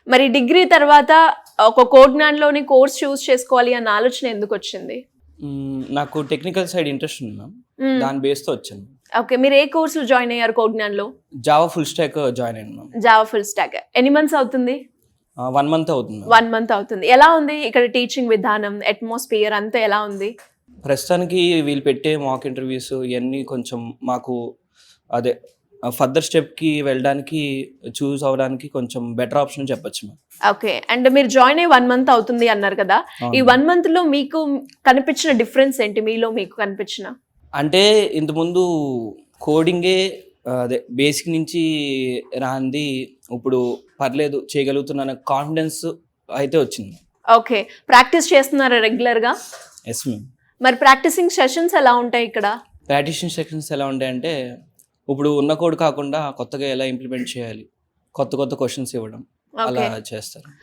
మరి డిగ్రీ తర్వాత ఒక కోడ్నాన్లోని కోర్స్ చూస్ చేసుకోవాలి అన్న ఆలోచన ఎందుకు వచ్చింది? నాకు టెక్నికల్ సైడ్ ఇంట్రెస్ట్ ఉంది మ్యామ్. దాని బేస్తో వచ్చాను. ఓకే, మీరు ఏ కోర్సులో జాయిన్ అయ్యారు కోడ్నాన్లో? జావా ఫుల్ స్టాక్ జాయిన్ అయ్యాను మ్యామ్. జావా ఫుల్ స్టాక్ ఎన్ని మంత్స్ అవుతుంది? 1 month అవుతుంది. 1 month అవుతుంది. ఎలా ఉంది ఇక్కడ టీచింగ్ విధానం, అట్మాస్ఫియర్ అంతా ఎలా ఉంది? ప్రస్తుతానికి వీళ్ళు పెట్టే మాక్ ఇంటర్వ్యూస్ ఇవన్నీ కొంచెం మాకు అదే ఫర్దర్ స్టెప్కి వెళ్ళడానికి చూస్ అవ్వడానికి కొంచెం బెటర్ ఆప్షన్ చెప్పొచ్చు మ్యామ్. ఓకే, అండ్ మీరు జాయిన్ అయ్యి 1 month అవుతుంది అన్నారు కదా, ఈ 1 month లో మీకు కనిపించిన డిఫరెన్స్ ఏంటి? మీలో మీకు కనిపించిన అంటే ఇంతకుముందు కోడింగే అదే బేసిక్ నుంచి రాంది ఇప్పుడు పర్లేదు చేయగలుగుతున్న కాన్ఫిడెన్స్ అయితే వచ్చింది. ఓకే, ప్రాక్టీస్ చేస్తున్నారా రెగ్యులర్గా? Yes ma'am. మరి ప్రాక్టీసింగ్ సెషన్స్ ఎలా ఉంటాయి ఇక్కడ? ప్రాక్టీషన్ సెక్షన్స్ ఎలా ఉంటాయంటే ఇప్పుడు ఉన్న కోడ్ కాకుండా కొత్తగా ఎలా ఇంప్లిమెంట్ చేయాలి, కొత్త క్వశ్చన్స్ ఇవ్వడం అలా చేస్తారు.